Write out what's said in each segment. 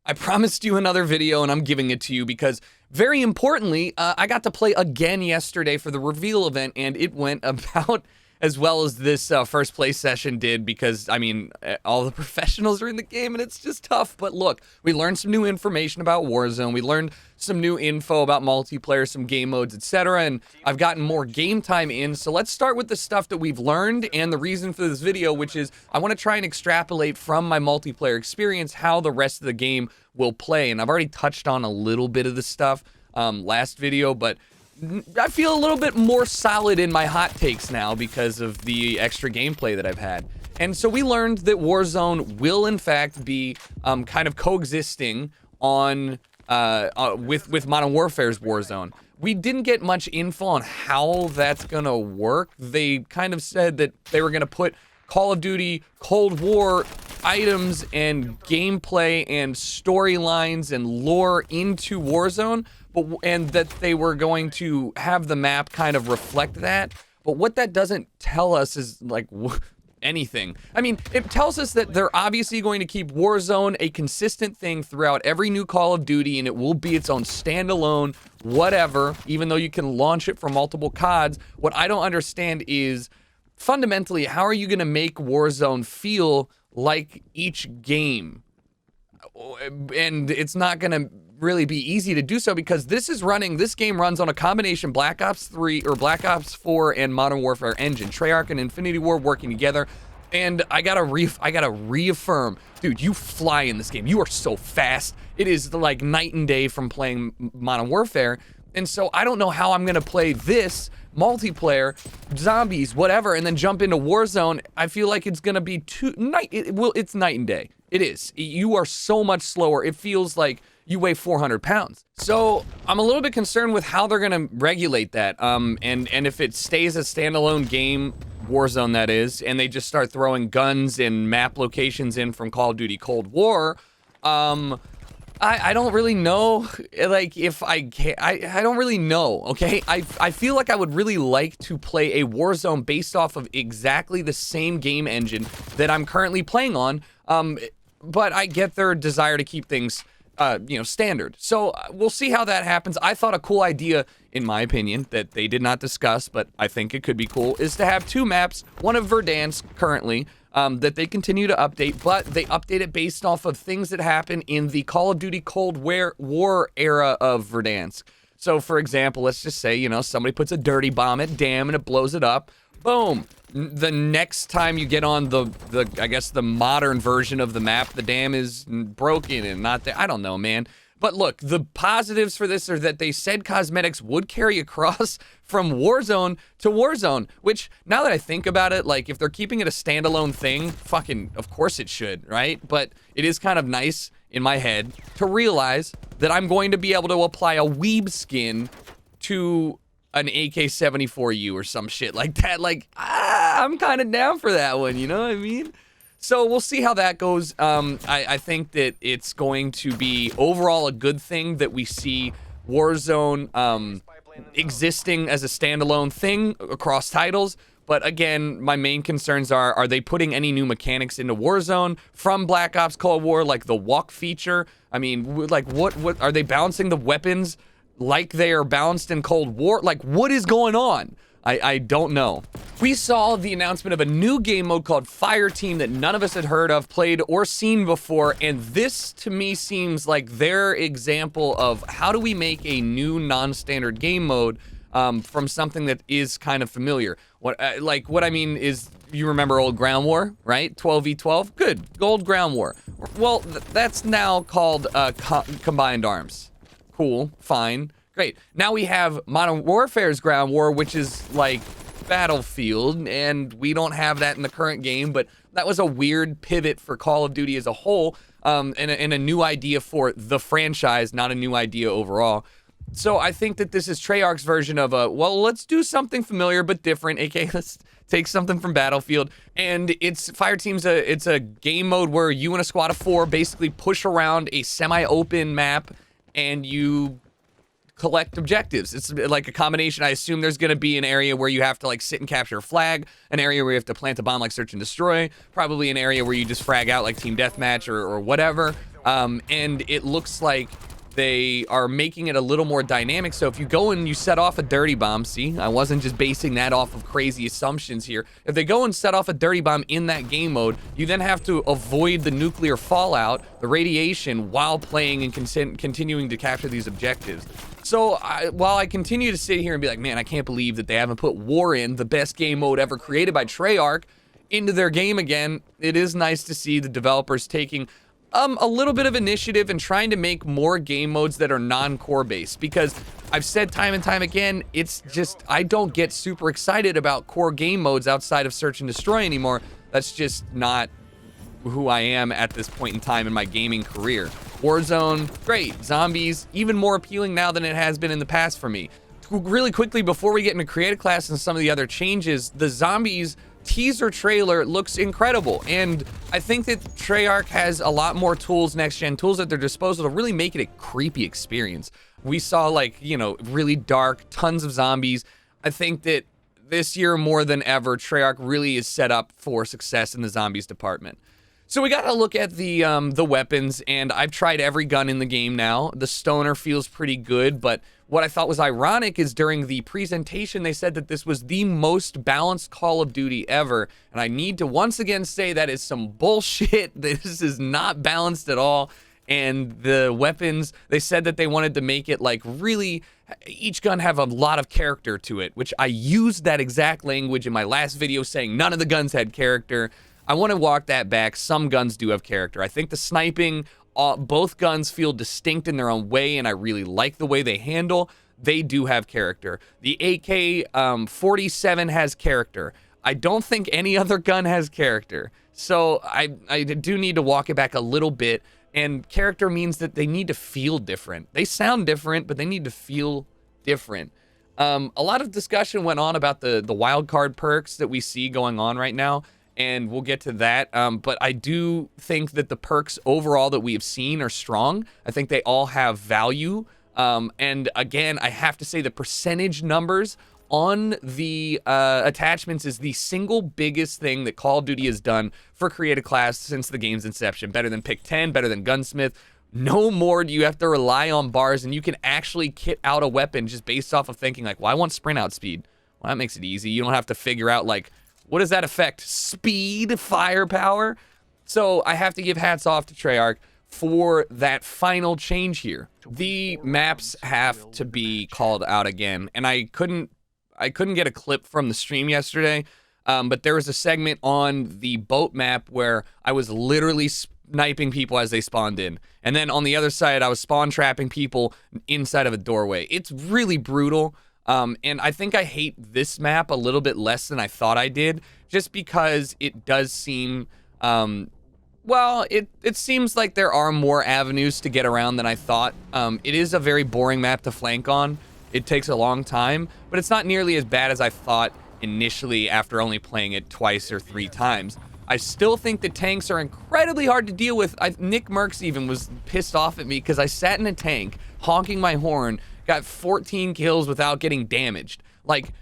I promised you another video and I'm giving it to you because, very importantly, I got to play again yesterday for the reveal event and it went about as well as this first play session did because, I mean, all the professionals are in the game and it's just tough. But look, we learned some new information about Warzone. We learned some new info about multiplayer, some game modes, etc. And I've gotten more game time in. So let's start with the stuff that we've learned and the reason for this video, which is I want to try and extrapolate from my multiplayer experience how the rest of the game will play. And I've already touched on a little bit of this stuff last video, but I feel a little bit more solid in my hot takes now because of the extra gameplay that I've had. And so we learned that Warzone will in fact be kind of coexisting on with Modern Warfare's Warzone. We didn't get much info on how that's gonna work. They kind of said that they were gonna put Call of Duty Cold War items and gameplay and storylines and lore into Warzone, and that they were going to have the map kind of reflect that. But what that doesn't tell us is like anything. I mean, it tells us that they're obviously going to keep Warzone a consistent thing throughout every new Call of Duty, and it will be its own standalone whatever, even though you can launch it from multiple CODs. What I don't understand is, fundamentally, how are you going to make Warzone feel like each game? And it's not going to really be easy to do so because this game runs on a combination Black Ops 3 or Black Ops 4 and Modern Warfare engine. Treyarch and Infinity Ward working together. And I gotta reaffirm, dude, you fly in this game. You are so fast. It is like night and day from playing Modern Warfare. And so I don't know how I'm gonna play this multiplayer, zombies, whatever, and then jump into Warzone. I feel like it's gonna be it's night and day. It is. You are so much slower. It feels like you weigh 400 pounds. So I'm a little bit concerned with how they're gonna regulate that. And if it stays a standalone game, Warzone that is, and they just start throwing guns and map locations in from Call of Duty Cold War, I don't really know, like, if I can, I don't really know, okay? I feel like I would really like to play a Warzone based off of exactly the same game engine that I'm currently playing on, but I get their desire to keep things standard. So we'll see how that happens. I thought a cool idea, in my opinion, that they did not discuss, but I think it could be cool, is to have two maps, one of Verdansk currently, that they continue to update, but they update it based off of things that happen in the Call of Duty Cold War era of Verdansk. So for example, let's just say, somebody puts a dirty bomb at Dam and it blows it up. Boom. The next time you get on I guess the modern version of the map, the dam is broken and not there. I don't know, man. But look, the positives for this are that they said cosmetics would carry across from Warzone to Warzone, which, now that I think about it, like, if they're keeping it a standalone thing, fucking, of course it should, right? But it is kind of nice in my head to realize that I'm going to be able to apply a weeb skin to an AK-74U or some shit like that. Like, I'm kind of down for that one, you know what I mean? So we'll see how that goes. I think that it's going to be overall a good thing that we see Warzone existing as a standalone thing across titles. But again, my main concerns are they putting any new mechanics into Warzone from Black Ops Cold War, like the walk feature? I mean, like, what are they balancing the weapons like they are balanced in Cold War? Like, what is going on? I don't know. We saw the announcement of a new game mode called Fireteam that none of us had heard of, played, or seen before, and this to me seems like their example of how do we make a new non-standard game mode from something that is kind of familiar. What I mean is, you remember old Ground War, right? 12v12? Good, old Ground War. Well, that's now called Combined Arms. Cool, fine. Great. Now we have Modern Warfare's Ground War, which is like Battlefield, and we don't have that in the current game, but that was a weird pivot for Call of Duty as a whole, and a new idea for the franchise, not a new idea overall. So I think that this is Treyarch's version of well, let's do something familiar but different, aka let's take something from Battlefield, and it's Fireteam's it's a game mode where you and a squad of 4 basically push around a semi-open map, and you collect objectives. It's like a combination. I assume there's going to be an area where you have to like sit and capture a flag, an area where you have to plant a bomb like Search and Destroy, probably an area where you just frag out like Team Deathmatch or whatever. And it looks like they are making it a little more dynamic. So if you go and you set off a dirty bomb, see, I wasn't just basing that off of crazy assumptions here. If they go and set off a dirty bomb in that game mode, you then have to avoid the nuclear fallout, the radiation, while playing and continuing to capture these objectives. So while I continue to sit here and be like, man, I can't believe that they haven't put War in, the best game mode ever created by Treyarch, into their game again, it is nice to see the developers taking a little bit of initiative and trying to make more game modes that are non-core based, because I've said time and time again, it's just, I don't get super excited about core game modes outside of Search and Destroy anymore. That's just not who I am at this point in time in my gaming career. Warzone, great. Zombies, even more appealing now than it has been in the past for me. Really quickly, before we get into Creative Class and some of the other changes, the Zombies teaser trailer looks incredible, and I think that Treyarch has a lot more tools, next-gen tools at their disposal to really make it a creepy experience. We saw, like, you know, really dark, tons of zombies. I think that this year more than ever, Treyarch really is set up for success in the zombies department. So we got to look at the weapons, and I've tried every gun in the game now. The Stoner feels pretty good, but what I thought was ironic is during the presentation, they said that this was the most balanced Call of Duty ever, and I need to once again say that is some bullshit. This is not balanced at all, and the weapons, they said that they wanted to make it like really, each gun have a lot of character to it, which I used that exact language in my last video saying none of the guns had character. I want to walk that back. Some guns do have character. I think the sniping, both guns feel distinct in their own way, and I really like the way they handle. They do have character. The AK-47 has character. I don't think any other gun has character. So I do need to walk it back a little bit, and character means that they need to feel different. They sound different, but they need to feel different. A lot of discussion went on about the wild card perks that we see going on right now, and we'll get to that. But I do think that the perks overall that we have seen are strong. I think they all have value. And again, I have to say the percentage numbers on the attachments is the single biggest thing that Call of Duty has done for Creative Class since the game's inception. Better than Pick 10, better than Gunsmith. No more do you have to rely on bars, and you can actually kit out a weapon just based off of thinking like, well, I want sprint out speed. Well, that makes it easy. You don't have to figure out like, what does that affect? Speed, firepower? So I have to give hats off to Treyarch for that final change here. The maps have to be called out again, and I couldn't get a clip from the stream yesterday, but there was a segment on the boat map where I was literally sniping people as they spawned in, and then on the other side I was spawn trapping people inside of a doorway. It's really brutal. And I think I hate this map a little bit less than I thought I did, just because it does seem, well, it seems like there are more avenues to get around than I thought. It is a very boring map to flank on. It takes a long time, but it's not nearly as bad as I thought initially after only playing it twice or 3 times. I still think the tanks are incredibly hard to deal with. Nick Merckx even was pissed off at me because I sat in a tank, honking my horn, got 14 kills without getting damaged. Like,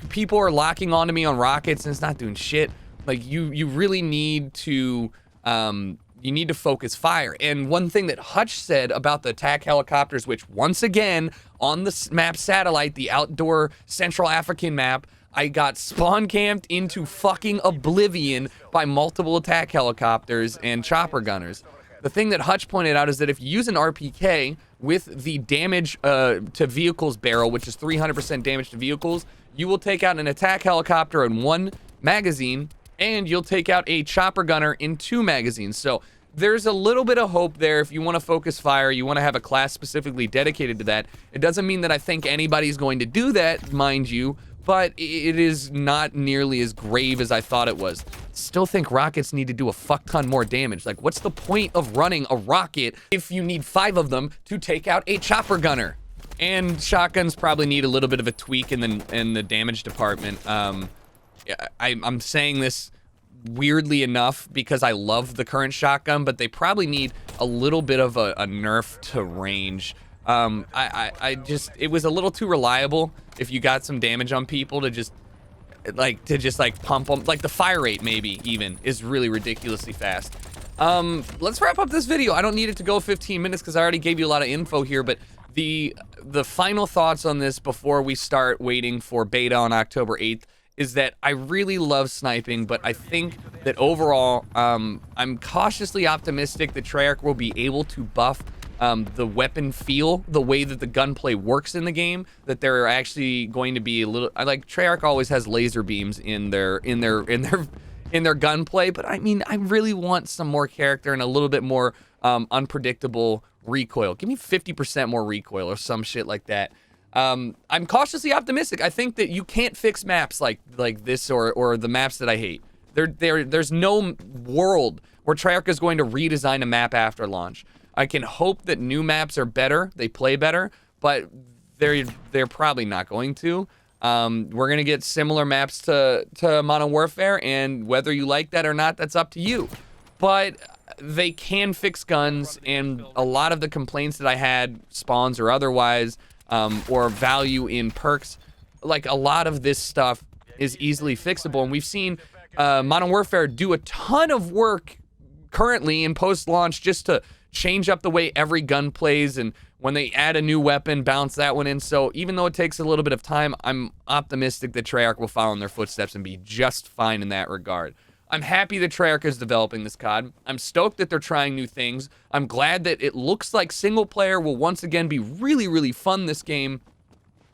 people are locking onto me on rockets and it's not doing shit. Like, you really need to, you need to focus fire. And one thing that Hutch said about the attack helicopters, which once again, on the map Satellite, the outdoor Central African map, I got spawn camped into fucking oblivion by multiple attack helicopters and chopper gunners. The thing that Hutch pointed out is that if you use an RPK with the damage to vehicles barrel, which is 300% damage to vehicles, you will take out an attack helicopter in 1 magazine, and you'll take out a chopper gunner in 2 magazines. So there's a little bit of hope there if you want to focus fire, you want to have a class specifically dedicated to that. It doesn't mean that I think anybody's going to do that, mind you, but it is not nearly as grave as I thought it was. Still think rockets need to do a fuck ton more damage. Like, what's the point of running a rocket if you need 5 of them to take out a chopper gunner? And shotguns probably need a little bit of a tweak in the damage department. I'm saying this weirdly enough because I love the current shotgun, but they probably need a little bit of a nerf to range. It was a little too reliable if you got some damage on people to just pump them. Like the fire rate maybe even is really ridiculously fast. Let's wrap up this video. I don't need it to go 15 minutes because I already gave you a lot of info here, but the final thoughts on this before we start waiting for beta on October 8th is that I really love sniping, but I think that overall, I'm cautiously optimistic that Treyarch will be able to buff the weapon feel, the way that the gunplay works in the game, that they're actually going to be a little, like Treyarch always has laser beams in their gunplay, but I mean, I really want some more character and a little bit more unpredictable recoil. Give me 50% more recoil or some shit like that. I'm cautiously optimistic. I think that you can't fix maps like this or the maps that I hate. There's no world where Treyarch is going to redesign a map after launch. I can hope that new maps are better, they play better, but they're probably not going to. We're gonna get similar maps to Modern Warfare, and whether you like that or not, that's up to you. But they can fix guns, and a lot of the complaints that I had, spawns or otherwise, or value in perks, like a lot of this stuff is easily fixable. And we've seen Modern Warfare do a ton of work currently in post-launch just to change up the way every gun plays, and when they add a new weapon, bounce that one in. So even though it takes a little bit of time, I'm optimistic that Treyarch will follow in their footsteps and be just fine in that regard. I'm happy that Treyarch is developing this COD. I'm stoked that they're trying new things. I'm glad that it looks like single player will once again be really, really fun this game.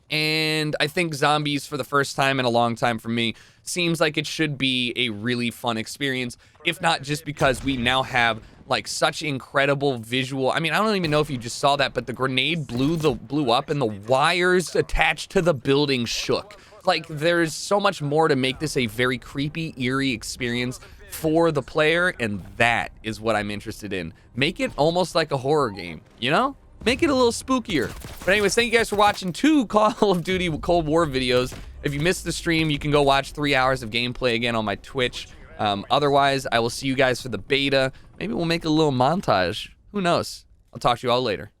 And I think zombies, for the first time in a long time for me, seems like it should be a really fun experience, if not just because we now have like such incredible visual. I mean, I don't even know if you just saw that, but the grenade blew up and the wires attached to the building shook. Like, there's so much more to make this a very creepy, eerie experience for the player, and that is what I'm interested in. Make it almost like a horror game, you know? Make it a little spookier. But anyways, thank you guys for watching 2 Call of Duty Cold War videos. If you missed the stream, you can go watch 3 hours of gameplay again on my Twitch. Otherwise, I will see you guys for the beta. Maybe we'll make a little montage. Who knows? I'll talk to you all later.